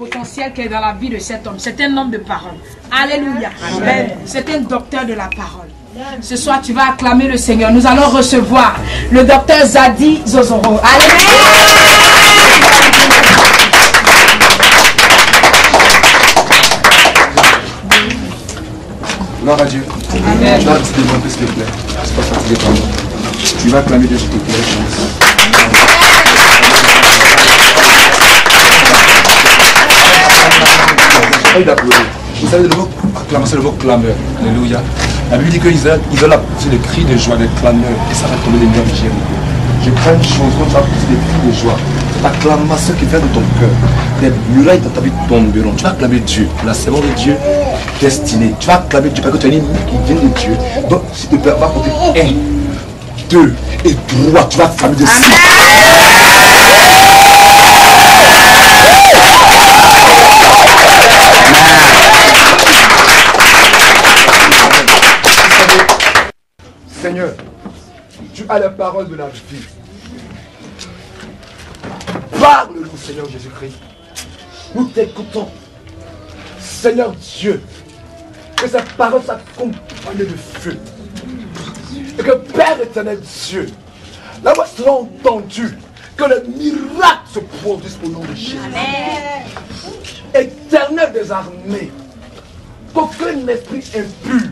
potentiel qui est dans la vie de cet homme. C'est un homme de parole. Alléluia. Amen. C'est un docteur de la parole. Ce soir, tu vas acclamer le Seigneur. Nous allons recevoir le docteur Zadi Zozoro. Amen. Gloire à Dieu. Amen. Tu vas te développer, s'il te plaît. C'est pas fatigué par moi. Tu vas acclamer Dieu, s'il te plaît. Vous savez, le mot acclamation, c'est le mot clameur. Alléluia. La Bible dit qu'Israël a poussé des cris de joie, des clameurs, et ça va tomber des murs de Jéricho. Je prends une chose, quand tu vas pousser des cris de joie, c'est l'acclamation qui vient de ton cœur. Les murailles dans ta vie tomberont. Tu vas acclamer Dieu, la semence de Dieu destinée. Tu vas acclamer Dieu parce que tu as une ennemi qui vient de Dieu. Donc, si tu peux, va compter 1, 2 et 3, tu vas acclamer de 6. Seigneur, tu as la parole de la vie. Parle-nous, Seigneur Jésus-Christ. Nous t'écoutons. Seigneur Dieu, que cette parole s'accompagne de feu. Et que Père éternel Dieu, la voix sera entendue, que le miracle se produise au nom de Jésus. Amen. Éternel des armées, qu'aucun esprit impur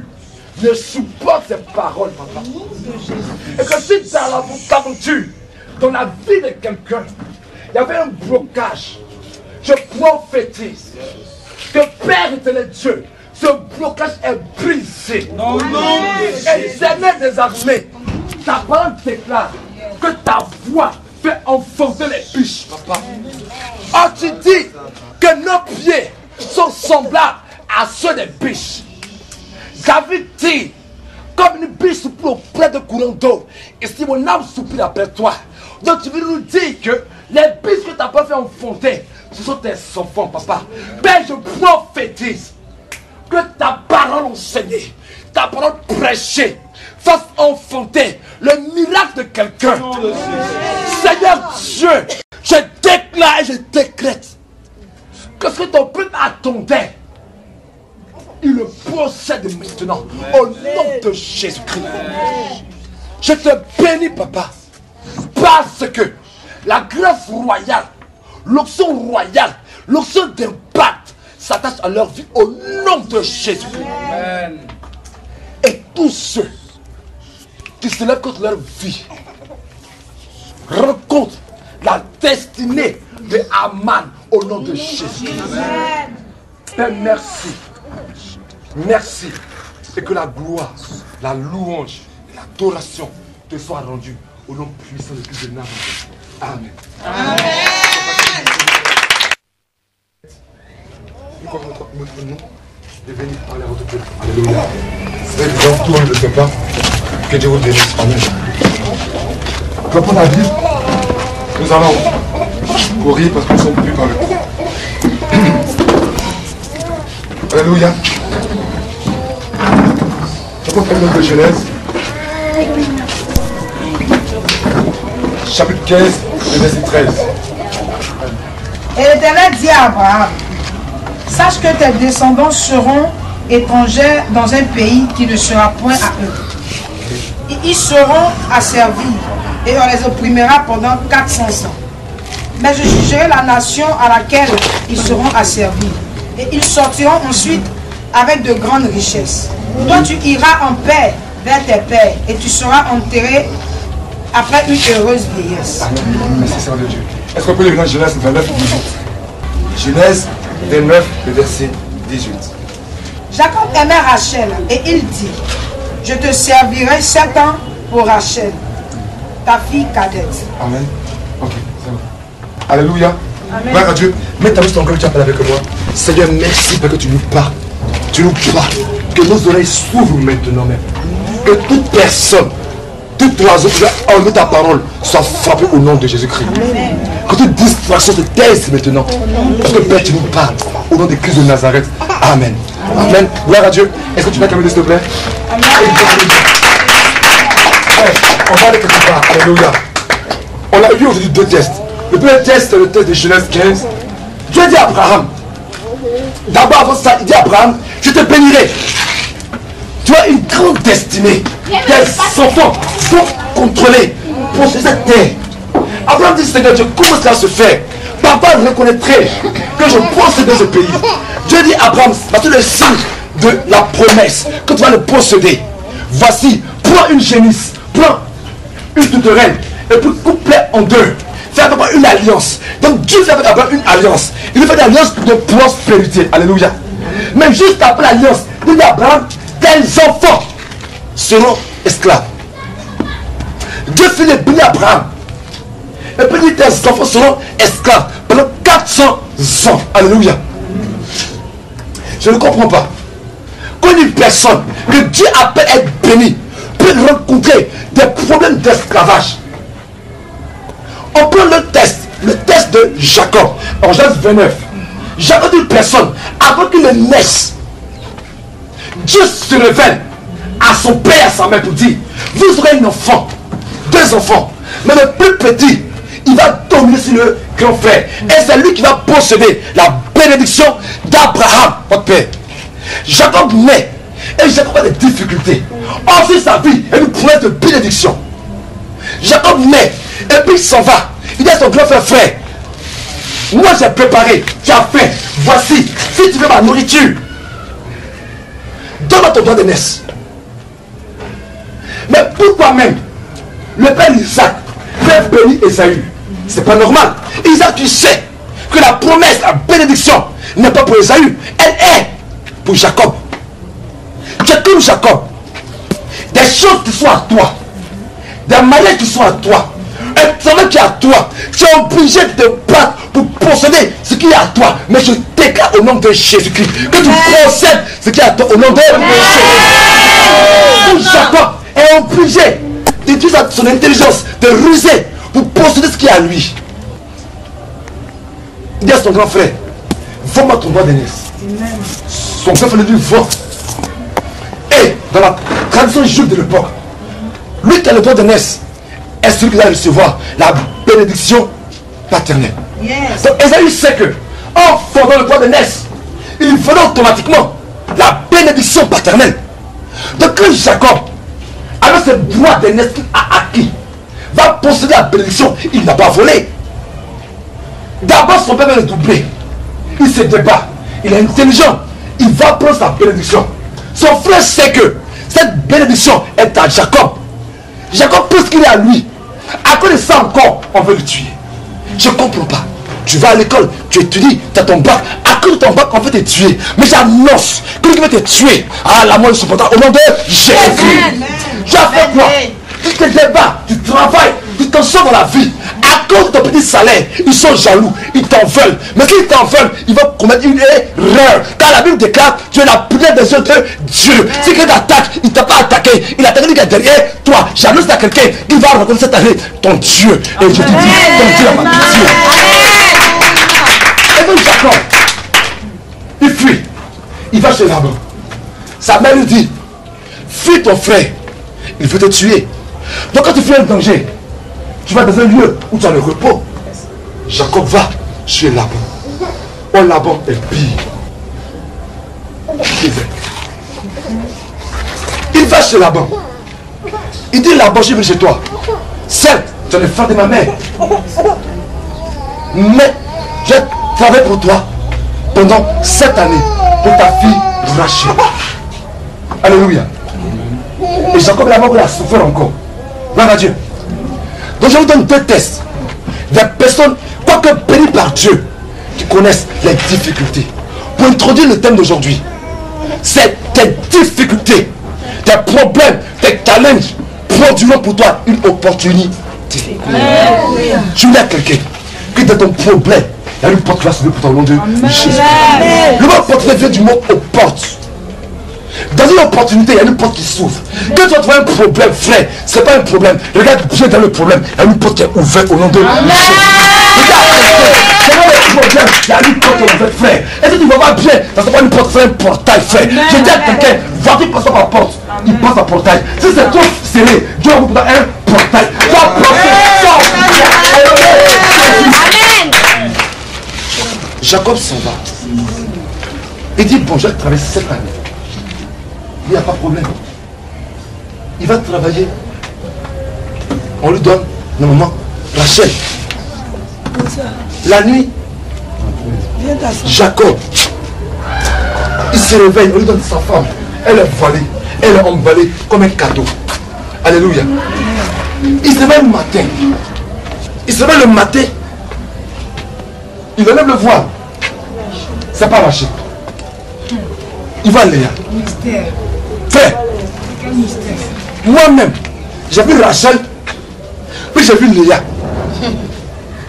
ne supporte ces paroles, papa. Et que si dans l'aventure, dans la vie de quelqu'un, il y avait un blocage, je prophétise que Père éternel Dieu, ce blocage est brisé. Non, non. Éternel des armées, ta parole déclare que ta voix fait enfoncer les biches, papa. Oh, tu dis que nos pieds sont semblables à ceux des biches. David dit, comme une biche soupire auprès de courant d'eau, et si mon âme soupire après toi. Donc tu veux nous dire que les biches que tu n'as pas fait enfoncer, ce sont tes enfants, papa. Père, je prophétise que ta parole enseignée, ta parole prêchée, fasse enfanter le miracle de quelqu'un. Seigneur Dieu, je déclare et je décrète que ce que ton peuple attendait, il le possède maintenant, au nom de Jésus-Christ. Je te bénis, papa, parce que la grâce royale, l'onction royale, l'onction d'impact s'attache à leur vie au nom de Jésus-Christ. Et tous ceux qui se lèvent contre leur vie rencontrent la destinée de Aman au nom de Jésus-Christ. Père, merci. Merci. Et que la gloire, la louange, l'adoration te soient rendues au nom puissant de Christ de Nazareth. Amen. Amen. Nous commençons notre nom de venir parler à votre peuple. Alléluia. C'est bien, tout le monde ne le sait pas. Que Dieu vous bénisse. Amen. Pour prendre la Bible, nous allons courir parce que nous sommes plus par le temps. Alléluia. On va faire le livre de Genèse. Chapitre 15, le verset 13. Et l'Éternel dit à Abraham, sache que tes descendants seront étrangers dans un pays qui ne sera point à eux. Et ils seront asservis et on les opprimera pendant 400 ans. Mais je jugerai la nation à laquelle ils seront asservis. Et ils sortiront ensuite avec de grandes richesses. Toi tu iras en paix vers tes pères et tu seras enterré après une heureuse vieillesse. Amen. Merci Seigneur de Dieu. Est-ce qu'on peut lire dans Genèse 29, 18? Genèse 29, le verset 18. Jacob aimait Rachel et il dit, je te servirai 7 ans pour Rachel, ta fille cadette. Amen. Ok, c'est bon. Alléluia. Gloire à Dieu. Mets ta main sur ton cœur, tu as parlé avec moi. Seigneur, merci parce que tu nous parles. Tu nous parles. Que nos oreilles s'ouvrent maintenant même. Que toute personne, tout oiseau qui va enlever ta parole soit frappé au nom de Jésus-Christ. Que toute distraction se taise maintenant. Parce que Père, tu nous parles au nom de Christ de Nazareth. Amen. Amen. Gloire à Dieu. Est-ce que tu vas calmer, s'il te plaît? Amen. On va aller quelque part. Alléluia. On a vu aujourd'hui 2 tests. Le premier test, c'est le test de Genèse 15. Dieu dit à Abraham, D'abord, avant ça, il dit à Abraham, je te bénirai. Tu as une grande destinée. Tes enfants sont contrôlés pour cette terre. Abraham dit, Seigneur Dieu, comment cela se fait? Papa reconnaîtrait que je possédais ce pays. Dieu dit à Abraham, c'est le signe de la promesse que tu vas le posséder. Voici, prends une génisse, prends une tourterelle et puis coupe-les en deux. Fais avec moi une alliance. Donc Dieu fait avec Abraham une alliance. Il fait une alliance de prospérité. Alléluia. Mais juste après l'alliance, il dit à Abraham, tes enfants seront esclaves. Dieu fait les bénis à Abraham. Et puis il dit, tes enfants seront esclaves pendant 400 ans. Alléluia. Je ne comprends pas. Quand une personne que Dieu appelle être bénie peut rencontrer des problèmes d'esclavage. On prend le test de Jacob, en Genèse 29. Jacob dit une personne, avant qu'il ne naisse, Dieu se révèle à son père et à sa mère pour dire, vous aurez un enfant, 2 enfants, mais le plus petit, il va dominer sur le grand frère. Et c'est lui qui va posséder la bénédiction d'Abraham, votre père. Jacob naît, et Jacob a des difficultés. Ensuite sa vie est une promesse de bénédiction. Jacob naît, et puis il s'en va. Il dit à son grand frère, frère, moi j'ai préparé, tu as fait, voici, si tu veux ma nourriture, donne-moi ton droit de naissance. Mais pourquoi même le père Isaac fait bénir Esaü? C'est pas normal. Isaac, tu sais que la promesse, la bénédiction n'est pas pour Esaü, elle est pour Jacob. Tu es comme Jacob. Des choses qui sont à toi, des malheurs qui sont à toi, un travail qui est à toi, tu es obligé de te battre pour posséder ce qui est à toi. Mais je déclare au nom de Jésus-Christ que tu possèdes ce qui est à toi au nom de Jésus. Jacob est obligé d'utiliser son intelligence, de ruser pour posséder ce qui est à lui. Il dit à son grand frère, vends-moi ton droit de naissance. Son grand frère lui dit, vends. Et dans la tradition juive de l'époque, lui qui a le droit de naissance est celui qui va recevoir la bénédiction paternelle. Yes. Donc Esaü sait que en fondant le droit de naissance, il fera automatiquement la bénédiction paternelle. Donc quand Jacob, avec ce droit de naissance qu'il a acquis, va posséder la bénédiction, il n'a pas volé. D'abord son père va le doubler. Il se débat. Il est intelligent. Il va prendre sa bénédiction. Son frère sait que cette bénédiction est à Jacob. Jacob pense qu'il est à lui. À cause de ça encore, on veut le tuer. Je ne comprends pas. Tu vas à l'école, tu étudies, tu as ton bac. À cause de ton bac, on veut te tuer. Mais j'annonce que quelqu'un veut te tuer. Ah, la mort est supportable. Au nom de Jésus. Tu as fait quoi? Tu te débats, tu travailles, tu t'en sors dans la vie. À cause de ton petit salaire, ils sont jaloux, ils t'en veulent. Mais s'ils t'en veulent, ils vont commettre une erreur. Car la Bible déclare, tu es la prière des yeux de Dieu. Si quelqu'un t'attaque, il ne t'a pas attaqué. Il a attaqué derrière toi. J'annonce à quelqu'un qu'il va reconnaître cette année ton Dieu. Et je te dis, ton Dieu a ma pitié. Et donc Jacob, il fuit. Il va chez Laban. Sa mère lui dit, fuis ton frère. Il veut te tuer. Donc quand tu fais un danger, tu vas dans un lieu où tu as le repos. Jacob va chez Laban. Oh, Laban est pire. Il va chez Laban. Il dit, Laban, je vais chez toi. Certes, tu es le frère de ma mère. Mais je travaille pour toi pendant 7 années pour ta fille Rachel. Alléluia. Et Jacob Laban a souffert encore. Gloire à Dieu. Donc je vous donne 2 tests. Des personnes, quoique bénies par Dieu, qui connaissent les difficultés. Pour introduire le thème d'aujourd'hui, c'est tes difficultés, tes problèmes, tes challenges produiront pour toi une opportunité. Tu n'as quelqu'un qui dans ton problème, il y a une porte qui va s'ouvrir pour toi au nom de Jésus. Le mot opportunité vient du mot aux portes. Dans une opportunité, il y a une porte qui s'ouvre. Quand tu vas trouver un problème, frère, ce n'est pas un problème. Regarde bien dans le problème, il y a une porte qui est ouverte au nom de Jésus. Regarde, il y a une porte qui est ouverte, frère. Est-ce que tu ne vois pas bien? Ça ne pas une porte, c'est un portail, frère. Je dis à quelqu'un, vois-tu passe par la porte? Il passe par le portail. Si c'est trop serré, Dieu va vous donner un portail. Jacob s'en va. Il dit, bon, je vais travailler cette année. Il n'y a pas de problème. Il va travailler. On lui donne, normalement, Rachel. La nuit, Jacob, il se réveille, on lui donne sa femme. Elle est volée, elle est emballée comme un cadeau. Alléluia. Il se réveille le matin. Il se réveille le matin. Il enlève le voile. Ça n'a pas marché. Il va à Léa. Frère, moi-même, j'ai vu Rachel, puis j'ai vu Léa.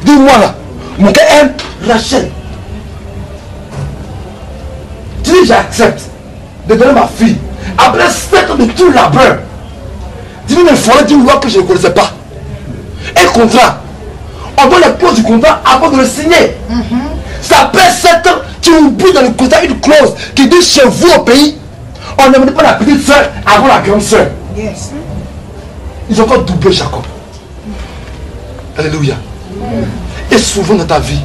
Dis-moi là, mon cœur aime Rachel. Tu dis, j'accepte de donner ma fille après 7 ans de tout labeur. Dis-lui, mais il fallait d'une loi que je ne connaissais pas. Un contrat. On donne les clauses du contrat avant de le signer. Ça après 7 ans, tu oublies dans le contrat une clause qui dit chez vous au pays, on n'aime pas la petite soeur avant la grande soeur. Yes. Ils ont encore doublé Jacob. Alléluia. Et souvent dans ta vie,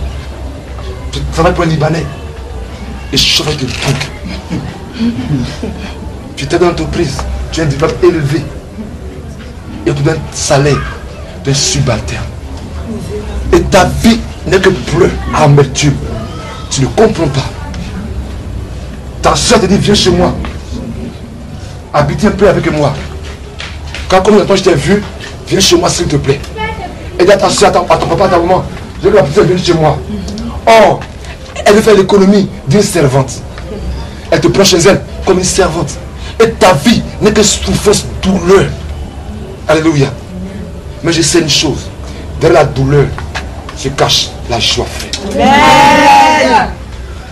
tu travailles pour un Libanais et je chauffe avec le truc. Tu t'es dans l'entreprise, tu as un diplôme élevé et tu donnes un salaire de subalterne. Et ta vie n'est que pleu, amertume. Tu ne comprends pas. Ta soeur te dit, viens chez moi. Habite un peu avec moi. Quand comme longtemps je t'ai vu, viens chez moi s'il te plaît. Et dis à ta soeur, à ton papa, à ta maman, je veux que la petite vienne chez moi. Or, elle veut faire l'économie d'une servante. Elle te prend chez elle comme une servante. Et ta vie n'est que souffrance, douleur. Alléluia. Mais je sais une chose. Derrière la douleur se cache la joie.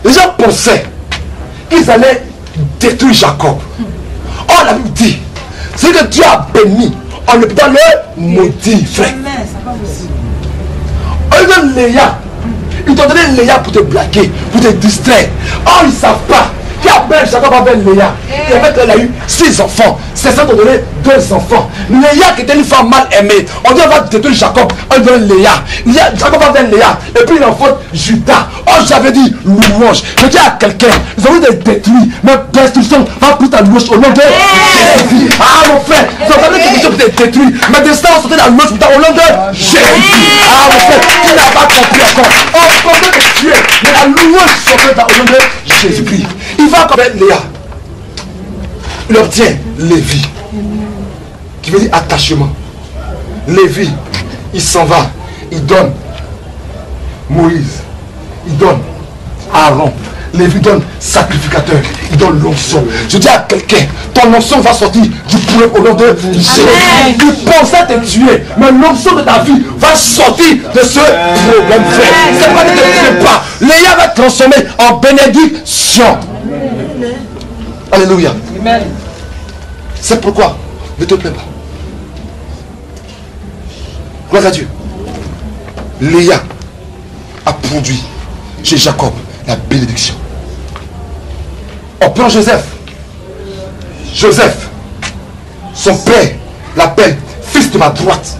Les gens pensaient qu'ils allaient détruire Jacob. Or la Bible dit, c'est que Dieu a béni, on ne peut pas le maudire, frère. On donne Léa. Ils t'ont donné Léa pour te blaguer, pour te distraire. Or ils ne savent pas qu'après Jacob avait Léa. Et avec elle a eu 6 enfants. C'est ça qu'on donnait 2 enfants. Léa qui était une femme mal aimée. On dit on va détruire Jacob. On lui donne Léa. Jacob avait Léa. Et puis il enfantent Judas. Oh j'avais dit louange. Je dis à quelqu'un, ils ont envie de détruire. Mais destruction va plus ta louange au nom de Jésus. Ah mon frère, ils ont envie quelque chose pour te détruire. Mais destin va sortir la louange pour toi au nom de Jésus. Ah mon frère, tu n'as pas compris encore. On peut te tuer. Mais la louange sortira au nom de Jésus-Christ. Il va comme Léa. Il obtient Lévi, qui veut dire attachement. Lévi, il s'en va, il donne Moïse, il donne Aaron. Lévi donne sacrificateur, il donne l'onction. Je dis à quelqu'un, ton onction va sortir du problème au nom de Jésus. Tu pensais te tuer, mais l'onction de ta vie va sortir de ce problème. C'est pas que tu ne tues pas. Léa va transformer en bénédiction. Alléluia. Amen. C'est pourquoi ne te plains pas. Gloire à Dieu. Léa a produit chez Jacob la bénédiction. On prend Joseph. Joseph, son père l'appelle fils de ma droite.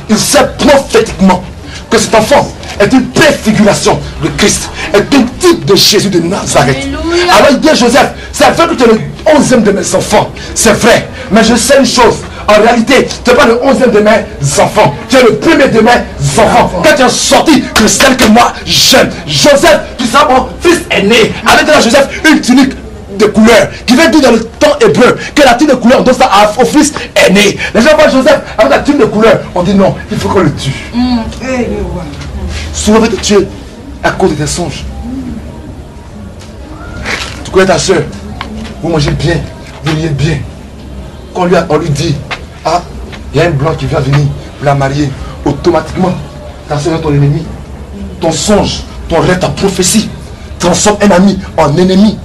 Il sait prophétiquement que cet enfant est une préfiguration de Christ, est un type de Jésus de Nazareth. Alléluia. Alors il dit à Joseph, c'est vrai que tu es le 11e de mes enfants, c'est vrai, mais je sais une chose, en réalité, tu n'es pas le 11e de mes enfants, tu es le premier de mes enfants. Quand tu es sorti de celle que moi j'aime, Joseph, tu seras mon fils aîné, avec dans Joseph une tunique de couleur, qui veut dire dans le temps hébreu que la tunique de couleur, on donne ça au fils aîné. Les gens voient Joseph avec la tunique de couleur, on dit non, il faut qu'on le tue. Souvent, on va te tuer à cause de tes songes. Tu connais ta soeur, vous mangez bien, vous riez bien. Quand on lui dit, ah, il y a un blanc qui vient venir pour la marier, automatiquement, ta soeur est ton ennemi. Ton songe, ton rêve, ta prophétie transforme un ami en ennemi.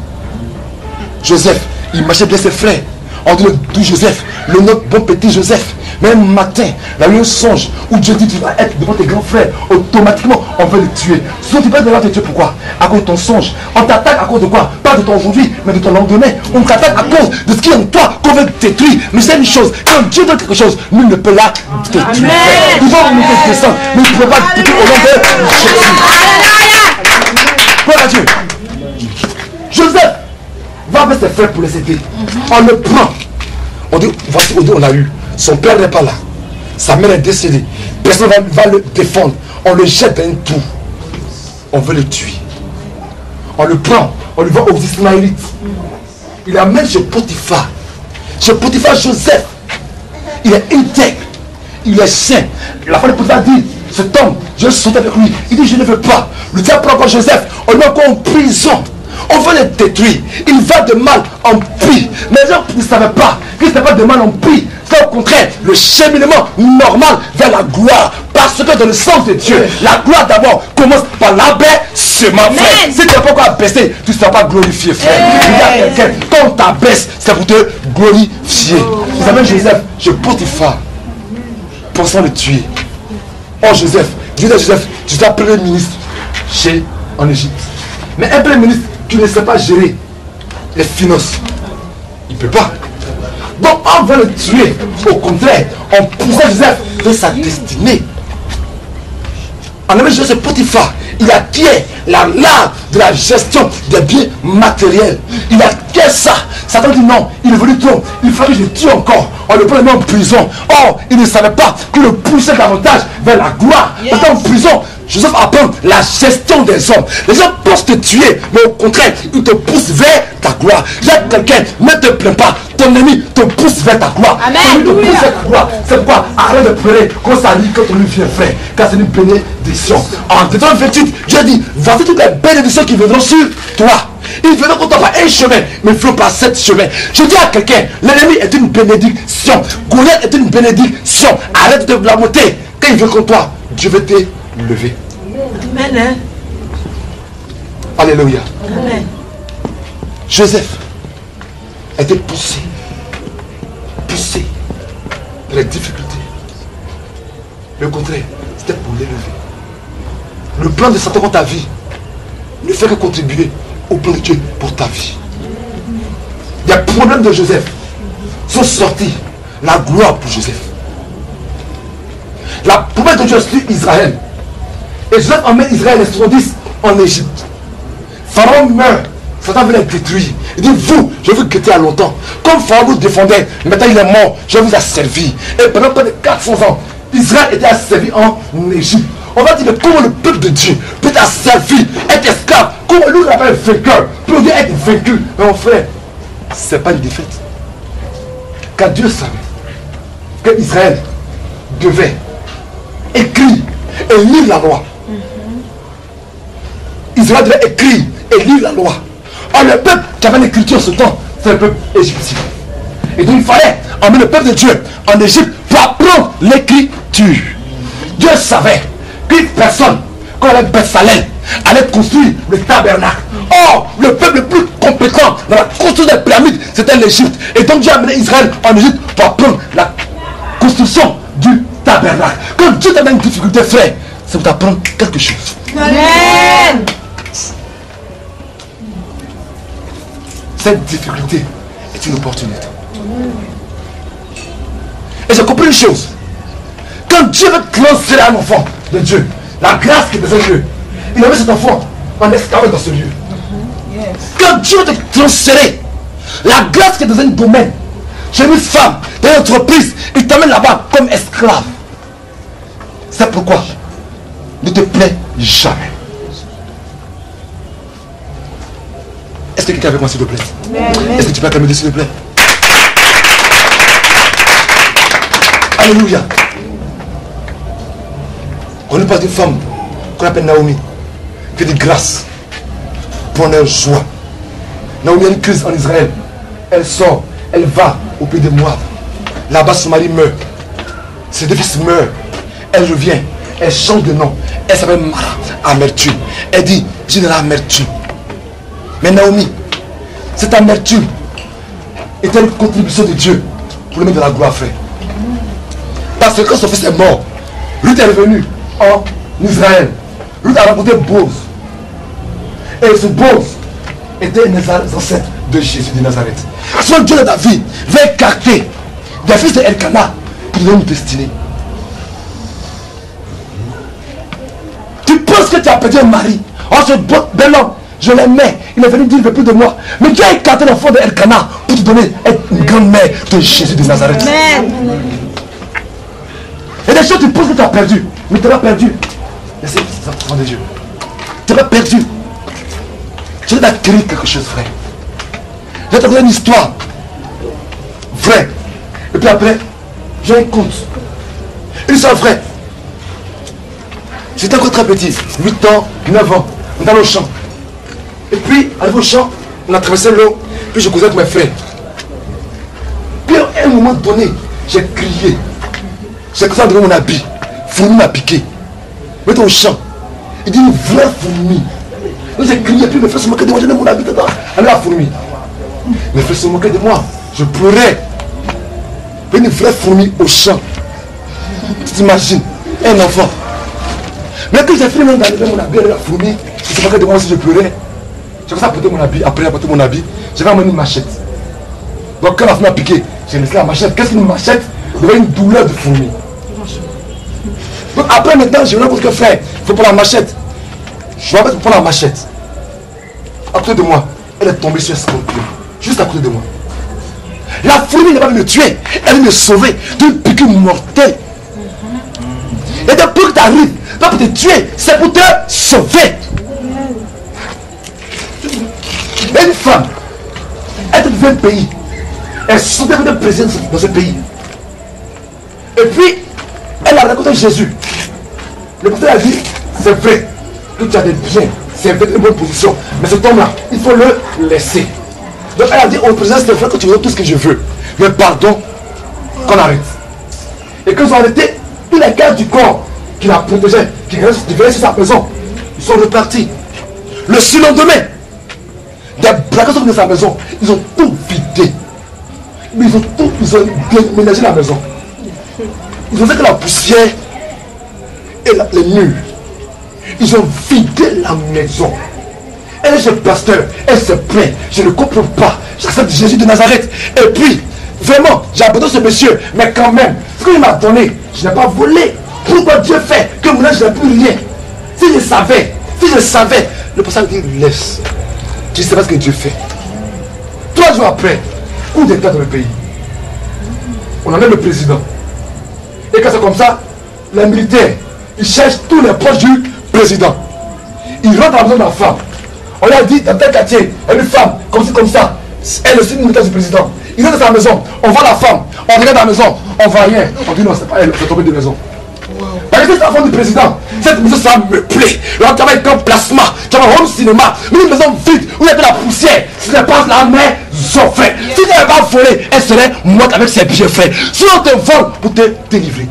Joseph, il marchait bien ses frères. On dit le doux Joseph, le notre bon petit Joseph. Même matin, il a eu un songe où Dieu dit tu vas être devant tes grands frères. Automatiquement, on veut le tuer. Sinon, tu peux devant te tuer. Pourquoi? À cause de ton songe. On t'attaque à cause de quoi? Pas de ton aujourd'hui, mais de ton lendemain. On t'attaque à cause de ce qui est en toi qu'on veut détruire. Mais c'est une chose, quand Dieu donne quelque chose, nul ne peut la détruire. Ils vont nous faire descendre, mais ils ne peuvent pas détruire au nom de Jésus. Gloire à Dieu. ses frères pour les aider. On le prend. On dit, voici où on a eu. Son père n'est pas là. Sa mère est décédée. Personne ne va le défendre. On le jette dans une tour. On veut le tuer. On le prend. On le va aux Ismaélites. Il amène chez Potiphar. Chez Potiphar, Joseph. Il est intègre. Il est saint. La femme de Potiphar dit, cet homme, je saute avec lui. Il dit, je ne veux pas. Le diable prend encore Joseph. On le met encore en prison. On veut le détruire. Il va de mal en pire. Mais les gens ne savaient pas qu'il ne va de mal en pire. C'est au contraire le cheminement normal vers la gloire. Parce que dans le sens de Dieu, la gloire d'abord commence par l'abaissement, frère. Si tu n'es pas encore abaissé, tu ne seras pas glorifié, frère. Il y a quelqu'un, quand on t'abaisse, c'est pour te glorifier. Vous avez Joseph, je Potiphar, pensant le tuer. Oh Joseph, Dieu dit à Joseph, tu seras premier ministre en Égypte. Mais un premier ministre qui ne sait pas gérer les finances, il ne peut pas. Donc on va le tuer. Au contraire, on poussait Joseph de sa destinée. En même Joseph Potiphar, il acquiert la lave de la gestion des biens matériels. Il acquiert ça. Satan dit non, il est venu trop. Il fallait que je le tue encore. On le prend en prison. Or, il ne savait pas qu'il le poussait davantage vers la gloire. Parce qu'en prison, Joseph apprend la gestion des hommes. Les gens pensent te tuer, mais au contraire, ils te poussent vers ta gloire. Il y a quelqu'un, ne te plains pas. Ton ennemi te pousse vers ta gloire. Amen. Ton ennemi te pousse vers ta gloire. C'est pourquoi arrête de pleurer quand ça lit quand ton ennemi vient frère. Car c'est une bénédiction. En Deutéronome 28, Dieu dit, voici toutes les bénédictions qui viendront sur toi. Ils viendront contre toi par un chemin, mais ils ne feront pas 7 chemins. Je dis à quelqu'un, l'ennemi est une bénédiction. Goliath est une bénédiction. Arrête de blâmer. Quand il vient contre toi, Dieu veut te lever. Amen. Alléluia. Amen. Joseph a été poussé dans les difficultés. Le contraire, c'était pour l'élever. Le plan de Satan pour ta vie ne fait que contribuer au plan de Dieu pour ta vie. Les problèmes de Joseph sont sortis. La gloire pour Joseph. La promesse de Dieu sur Israël. Et Joseph emmène Israël les 70 en Égypte. Pharaon meurt. Satan veut les détruire. Il dit, vous, je vous quitter à longtemps. Comme Pharaon vous défendait, maintenant il est mort, je vous asservi. Et pendant près de 400 ans, Israël était asservi en Égypte. On va dire, mais comment le peuple de Dieu peut être asservi, être esclave? Comment lui, il avait un vainqueur, peut être vaincu? Mais mon frère, ce n'est pas une défaite. Car Dieu savait que Israël devait écrire et lire la loi. Israël devait écrire et lire la loi. Or le peuple qui avait l'écriture en ce temps, c'est le peuple égyptien. Et donc il fallait emmener le peuple de Dieu en Égypte pour apprendre l'écriture. Dieu savait qu'une personne, comme avec Bezalel, allait construire le tabernacle. Or, le peuple le plus compétent dans la construction des pyramides, c'était l'Égypte. Et donc Dieu a amené Israël en Égypte pour apprendre la construction du tabernacle. Quand Dieu t'a donné une difficulté, frère, c'est pour t'apprendre quelque chose. Amen. Cette difficulté est une opportunité. Et j'ai compris une chose. Quand Dieu veut transférer un enfant de Dieu, la grâce qui est dans un lieu, il a mis cet enfant en esclavage dans ce lieu. Quand Dieu veut te transférer la grâce qui est dans un domaine, j'ai une femme dans une entreprise, il t'amène là-bas comme esclave. C'est pourquoi ne te plains jamais. Est-ce que quelqu'un avec moi s'il te plaît? Est-ce que tu peux acclamer s'il te plaît? Alléluia. On ne parle d'une femme qu'on appelle Naomi, qui dit grâce, bonheur, joie. Naomi a une crise en Israël. Elle sort, elle va au pays de Moab. Là-bas son mari meurt. Ses deux fils meurent. Elle revient, elle change de nom. Elle s'appelle Mara, amertume. Elle dit, j'ai de l'amertume. Mais Naomi, cette amertume était une contribution de Dieu pour le mettre de la gloire, frère. Parce que quand son fils est mort, Ruth est revenue en Israël. Ruth a rencontré Boaz. Et ce Boaz était un ancêtre de Jésus de Nazareth. Son Dieu de David va écarter des fils de Elkanah pour donner une destinée. Tu penses que tu as perdu un mari. Oh, ce bel homme Je l'aimais. Il est venu dire il ne veut plus de moi. Mais Dieu a écarté l'enfant de Elkanah pour te donner une grande mère de Jésus de Nazareth. Amen. Et des choses tu penses que tu as perdu. Mais tu l'as perdu. Laissez l'enfant de Dieu. Tu l'as perdu. Tu dois acquérir quelque chose, frère. Je vais te donner une histoire vraie. Et puis après, j'ai un conte. Une histoire vraie. J'étais encore très petit, 8 ans, 9 ans, on est dans le champ. Et puis, arrivé au champ, on a traversé l'eau, puis je causais avec mes frères. Puis à un moment donné, j'ai crié. J'ai commencé à donner mon habit. Fourmi m'a piqué. Mais au champ, il dit une vraie fourmi. Donc j'ai crié, puis mes frères se moquaient de moi, j'ai donné mon habit dedans. Alors la fourmi. Mes frères se moquaient de moi, je pleurais. Une vraie fourmi au champ. Tu t'imagines, un enfant. Mais quand j'ai fini d'enlever mon habit, la fourmi, je se moquait de moi si je pleurais. J'ai commencé à porter mon habit, après apporter mon habit, j'avais amené une machette. Donc quand la fourmi a piqué, j'ai laissé la machette. Qu'est-ce qu'une machette? Devait une douleur de fourmi. Donc après maintenant, je me dis que frère, il faut prendre la machette. Je vais prendre la machette. À côté de moi, elle est tombée sur un scorpion. Juste à côté de moi. La fourmi n'est pas venue me tuer, elle vient me sauver d'une piqûre mortelle. Et depuis que tu arrives, pas pour te tuer, c'est pour te sauver. Et une femme, elle devient un pays. Elle sautait de présence dans ce pays. Et puis, elle a rencontré Jésus. Le pasteur a dit, c'est vrai que tu as des biens, c'est vrai, une bonne position. Mais cet homme-là, il faut le laisser. Donc elle a dit, on présente, c'est vrai que tu veux tout ce que je veux. Mais pardon, qu'on arrête. Et quand ils ont arrêté, tous les gardes du corps qui la protégeaient, qui venaient sur sa maison, ils sont repartis. Le surlendemain, des braqueurs sont venus dans sa maison, ils ont tout vidé. Mais ils ont déménagé la maison. Ils ont fait que la poussière et les murs. Ils ont vidé la maison. Elle est chez le pasteur, elle se plaint. Je ne comprends pas. J'accepte Jésus de Nazareth. Et puis, vraiment, j'ai abandonné ce monsieur. Mais quand même, ce qu'il m'a donné, je n'ai pas volé. Pourquoi Dieu fait que maintenant je n'ai plus rien? Si je savais, le pasteur dit laisse. Tu ne sais pas ce que Dieu fait. 3 jours après, coup d'état dans le pays. On enlève le président. Et quand c'est comme ça, les militaires, ils cherchent tous les proches du président. Ils rentrent dans la maison de la femme. On lui a dit, dans tel quartier, il y a une femme, comme ça. Elle est aussi une militaire du président. Ils rentrent dans sa maison, on voit la femme, on regarde la maison, on voit rien. On dit non, c'est pas elle, c'est tombé de maison. Parce que c'est la femme du président. Cette maison, ça me plaît. Là, tu avais un plasma, tu avais un home cinéma, mais une maison vide où il y avait de la poussière. Si ce n'est pas la maison, frère. Si tu n'avais pas volé, elle serait morte avec ses pieds, frère. Si on te vole pour te délivrer.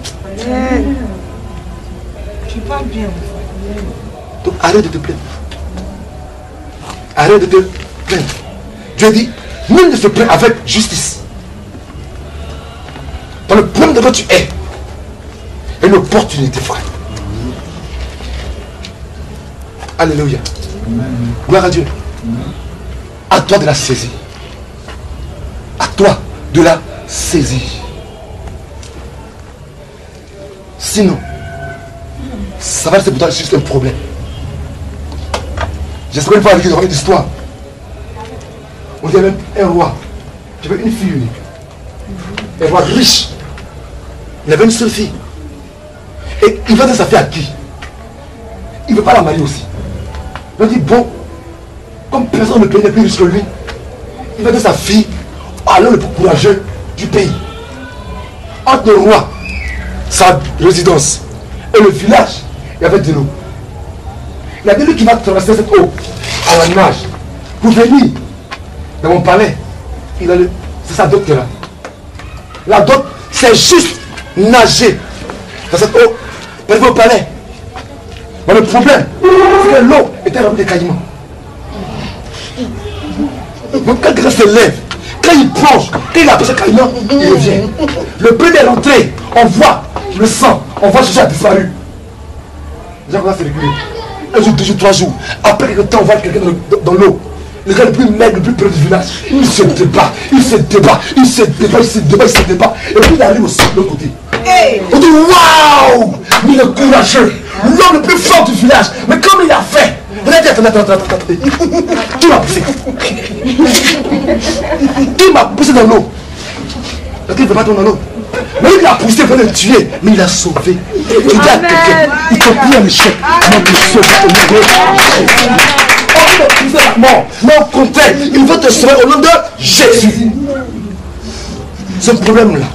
Tu parles bien. Donc arrête de te plaindre. Arrête de te plaindre. Dieu dit, nul ne se plaint avec justice. Dans le problème de quoi tu es, et une opportunité, frère. Alléluia. Gloire à Dieu. À toi de la saisir. À toi de la saisir. Sinon, ça va être pour toi juste un problème. J'espère une fois avec une histoire. On dit même un roi. J'avais une fille unique. Un roi riche. Il avait une seule fille. Et il va donner sa fille à qui? Il ne veut pas la marier aussi. Il dit bon, comme personne ne peut être plus riche que lui, il va donner sa fille à l'homme le plus courageux du pays. Entre le roi, sa résidence et le village, il y avait de l'eau. Il a dit lui qui va traverser cette eau à la nage pour venir dans mon palais. C'est sa dot qui est là. La dot, c'est juste nager dans cette eau pour arriver au palais. Mais le problème, c'est que l'eau était remplie de caillements. Donc quand quelqu'un se lève, quand il plonge, quand il a pêché caillement, il revient. Le premier est rentré, on voit le sang, on voit Jésus a disparu. Les gens commencent à se réguler. 1 jour, 2 jours, 3 jours. Après quelque temps, on voit quelqu'un dans l'eau. Le gars le plus maigre, le plus près du village, il se débat, il se débat, il se débat, il se débat, il se débat. Et puis il arrive aussi de l'autre côté. On dit waouh, mais il est courageux, l'homme le plus fort du village. Mais comme il a fait, il a dit attends. Qui m'a poussé? Qui m'a poussé dans l'eau? Parce qu'il ne veut pas tomber dans l'eau. Mais il a poussé pour le tuer, mais il a sauvé. Tu dis à quelqu'un, il te prie un échec, mais te sauve au nom de Jésus. On veut te pousser la mort, mais au contraire, il veut te sauver au nom de Jésus. Ce problème-là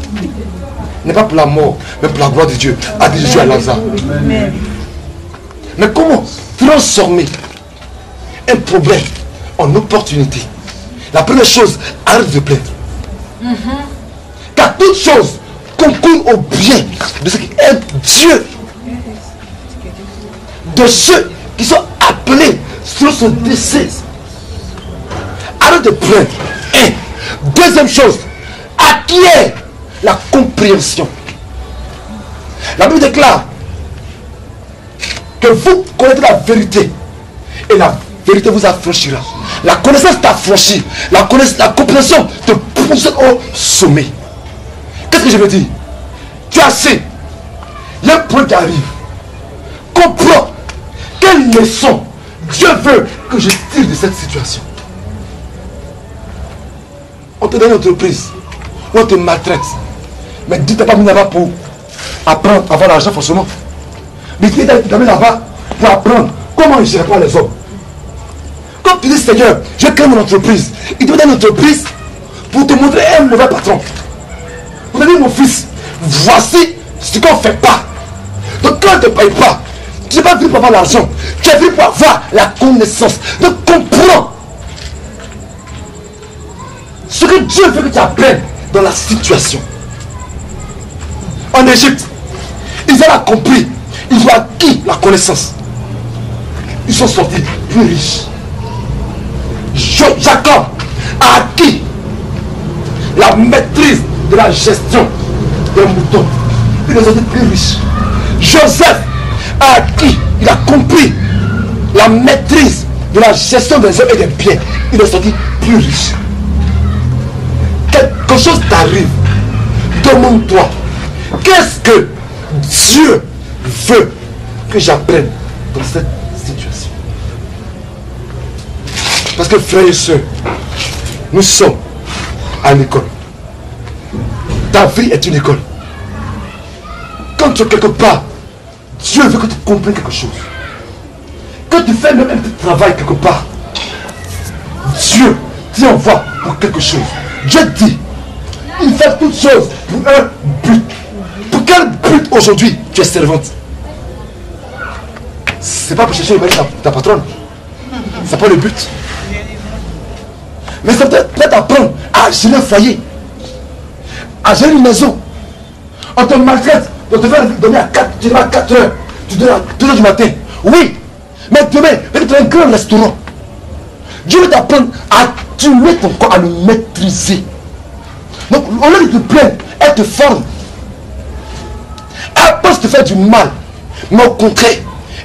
n'est pas pour la mort, mais pour la gloire de Dieu, a dit Jésus à Lazare. Mais comment transformer un problème en opportunité? La première chose, arrête de plaindre. Car toute chose concourt au bien de ce qui est Dieu, de ceux qui sont appelés sur son décès. Arrête de plaindre. Deuxième chose, acquiert la compréhension. La Bible déclare que vous connaîtrez la vérité et la vérité vous affranchira. La connaissance t'affranchit, la compréhension te pousse au sommet. Qu'est-ce que je veux dire? Tu as assez. Il y a un point qui arrive. Comprends quelle leçon Dieu veut que je tire de cette situation. On te donne une entreprise, on te maltraite. Mais dis t'as pas mis là-bas pour apprendre à avoir l'argent forcément. Mais tu t'as mis là-bas pour apprendre comment il gère pas les hommes. Comme tu dis Seigneur, je crée mon entreprise. Il te donne une entreprise pour te montrer un mauvais patron. Pour te dire mon fils, voici ce qu'on ne fait pas. Donc quand on ne te paye pas, tu n'es pas venu pour avoir l'argent. Tu es venu pour avoir la connaissance. Donc comprends ce que Dieu veut que tu apprennes dans la situation. En Égypte, Israël a compris. Ils ont acquis la connaissance. Ils sont sortis plus riches. Jacob a acquis la maîtrise de la gestion des moutons. Il est sorti plus riche. Joseph a acquis, il a compris la maîtrise de la gestion des hommes et des biens. Il est sorti plus riche. Quelque chose t'arrive, demande-toi, qu'est-ce que Dieu veut que j'apprenne dans cette situation? Parce que frères et sœurs, nous sommes à l'école. Ta vie est une école. Quand tu es quelque part, Dieu veut que tu comprennes quelque chose. Quand tu fais même un petit travail quelque part, Dieu t'y envoie pour quelque chose. Dieu dit, il fait toutes choses pour un but. Pour quel but aujourd'hui tu es servante? C'est pas pour chercher le mari de ta patronne. C'est pas le but. Mais c'est peut-être apprendre à gérer un foyer, à gérer une maison. On te maltraite, on te fait donner à 4 heures, tu donnes à 2 heures du matin. Oui, mais demain, tu as un grand restaurant. Dieu veut t'apprendre à tuer ton corps, à le maîtriser. Donc, au lieu de te plaindre, elle te forme. Elle pense te faire du mal, mais au contraire,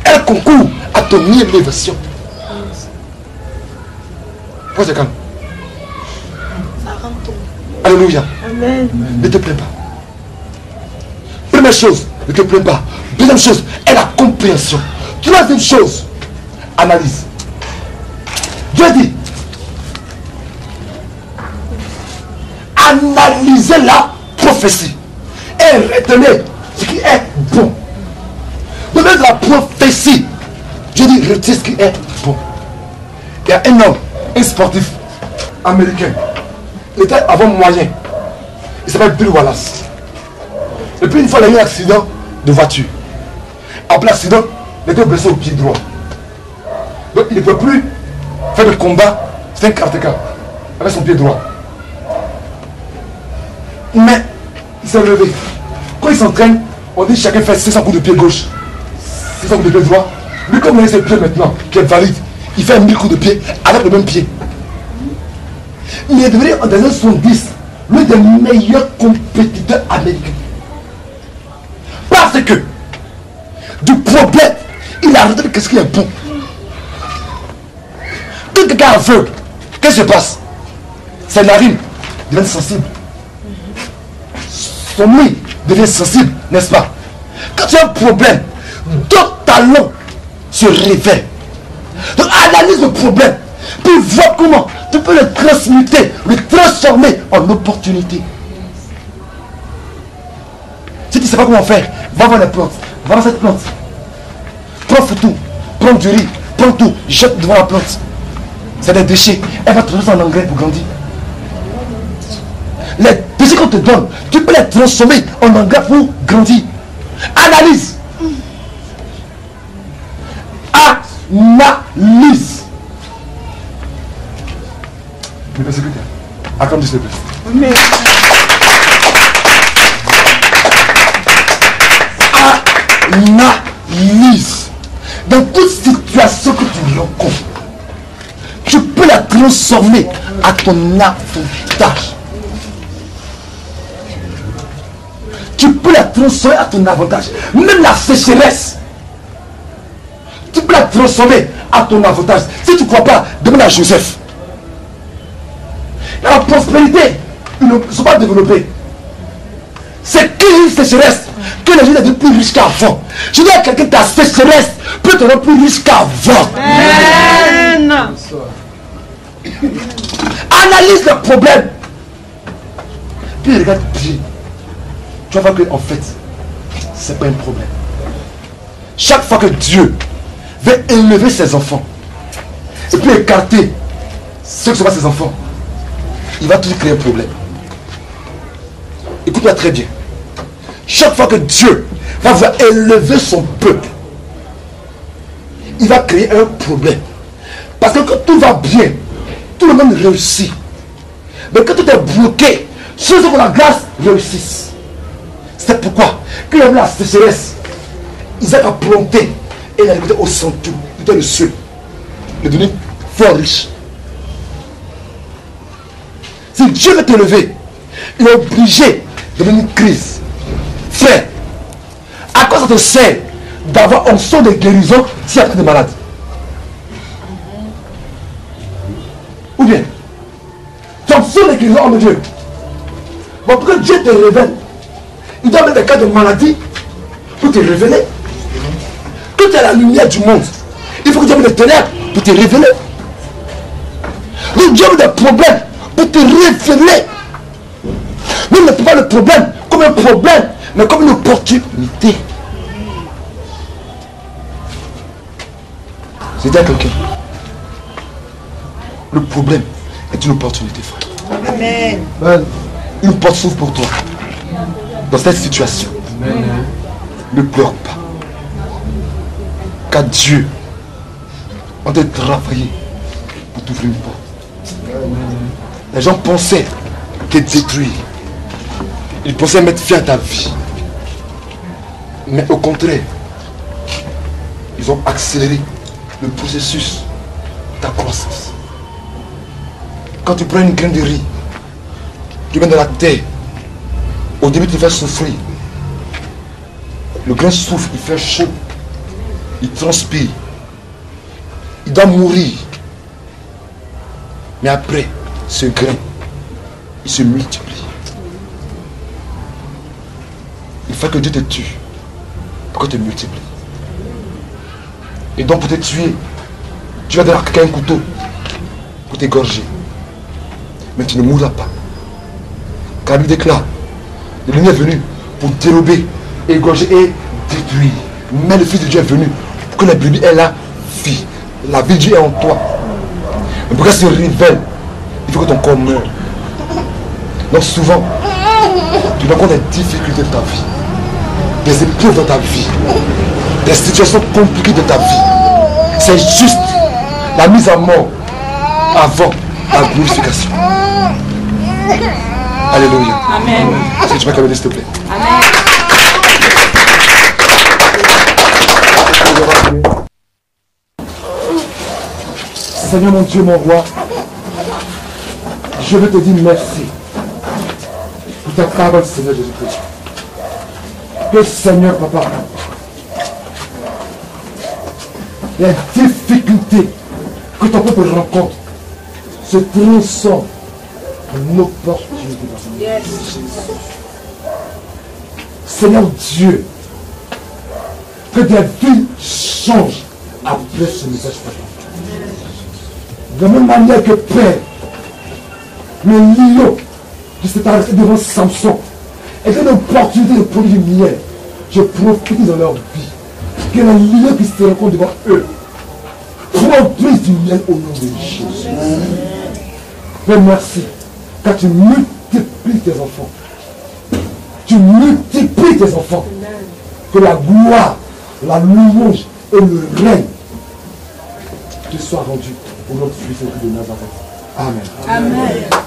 elle concourt à ton élévation. Pourquoi c'est calme? Alléluia. Amen. Ne te plains pas. Première chose, ne te plains pas. Deuxième chose, est la compréhension. Troisième chose, analyse. Dieu dit, analysez la prophétie et retenez ce qui est bon. Donc de la prophétie, Dieu dit, retenez ce qui est bon. Il y a un homme, un sportif américain. Il était avant moyen. Il s'appelle Bill Wallace. Et puis une fois, il a eu un accident de voiture. Après l'accident, il était blessé au pied droit. Donc il ne peut plus faire de combat. C'est un karatéka avec son pied droit. Mais il s'est levé. Quand il s'entraîne, on dit chacun fait 600 coups de pied gauche, 600 coups de pied droit. Lui, comme il a ses pieds maintenant, qui est valide, il fait 1000 coups de pied avec le même pied. Il est devenu en 1970 l'un des meilleurs compétiteurs américains. Parce que du problème, il a arrêté qu'est-ce qui est bon. Quand quelqu'un est aveugle, qu'est-ce qui se passe? Ses narines deviennent sensibles. Son nez devient sensible, n'est-ce pas? Quand tu as un problème, d'autres talons se révèlent. Donc Analyse le problème. Puis vois comment tu peux le transmuter, le transformer en opportunité. Si tu ne sais pas comment faire, va voir les plantes. Va voir cette plante. Prends tout. Prends du riz. Prends tout. Jette devant la plante. C'est des déchets. Elle va transformer en engrais pour grandir. Les déchets qu'on te donne, tu peux les transformer en engrais pour grandir. Analyse. Analyse. Le persécuteur. Acclame s'il te plaît. Amen. Analyse. Dans toute situation que tu rencontres, tu peux la transformer à ton avantage. Tu peux la transformer à ton avantage. Même la sécheresse, tu peux la transformer à ton avantage. Si tu ne crois pas, demande à Joseph. La prospérité, ils ne sont pas développés. C'est qu'une sécheresse que les gens deviennent plus riches qu'avant. Je dis à quelqu'un, ta sécheresse peut te rendre plus riche qu'avant. Amen. Analyse le problème. Puis regarde Dieu. Tu vas voir que en fait, c'est pas un problème. Chaque fois que Dieu veut élever ses enfants et puis écarter ceux qui ne sont pas ses enfants, il va toujours créer un problème. Écoute-moi très bien. Chaque fois que Dieu va vouloir élever son peuple, il va créer un problème. Parce que quand tout va bien, tout le monde réussit. Mais quand tout est bloqué, ceux qui ont la grâce réussissent. C'est pourquoi, quand il y avait la sécheresse, Isaac a planté et il a récolté au centuple, tout le ciel. Il est devenu fort riche. Si Dieu veut t'élever, il est obligé de venir une crise. Frère, à quoi ça te sert d'avoir un son de guérison s'il y a pas de malade? Ou bien, ton son de guérison en Dieu. Bon, pour que Dieu te révèle, il doit mettre des cas de maladie pour te révéler. Quand tu es la lumière du monde, il faut que Dieu mette des ténèbres pour te révéler. Donc Dieu met des problèmes pour te révéler. Mais ne prends pas le problème comme un problème, mais comme une opportunité. C'est à quelqu'un. Le problème est une opportunité, frère. Amen. Une porte s'ouvre pour toi. Dans cette situation. Amen. Ne pleure pas. Car Dieu a travaillé pour t'ouvrir une porte. Les gens pensaient te détruire. Ils pensaient mettre fin à ta vie. Mais au contraire, ils ont accéléré le processus de ta croissance. Quand tu prends une graine de riz, tu mets dans la terre, au début tu fais souffrir. Le grain souffre, il fait chaud, il transpire, il doit mourir. Mais après, ce grain, il se multiplie. Il faut que Dieu te tue pour que tu te multiplies. Et donc pour te tuer, tu vas donner à quelqu'un un couteau pour t'égorger. Mais tu ne mourras pas. Car la Bible déclare, le lumière est venu pour dérober, égorger et détruire. Mais le Fils de Dieu est venu pour que la brebis ait la vie. La vie de Dieu est en toi. Mais pour qu'elle se révèle, il faut que ton corps meure. Donc souvent, tu rencontres des difficultés de ta vie, des épreuves de ta vie, des situations compliquées de ta vie. C'est juste la mise à mort avant la glorification. Alléluia. Amen. Est-ce que tu peux acclamer s'il te plaît? Amen. Seigneur mon Dieu, mon roi, je veux te dire merci pour ta parole, Seigneur Jésus-Christ. Que Seigneur, Papa, les difficultés que ton peuple rencontre se transforment en opportunité. Yes. Seigneur Dieu, que des vies changent après ce message, Papa. De la même manière que Père, le lion qui s'est arrêté devant Samson était une opportunité de produire du miel. Je profite dans leur vie que les lions qui se rencontrent devant eux produisent du miel au nom de Jésus. Père, merci, car tu multiplies tes enfants. Tu multiplies tes enfants. Que la gloire, la louange et le règne te soient rendus au nom de Jésus de Nazareth. Amen. Amen.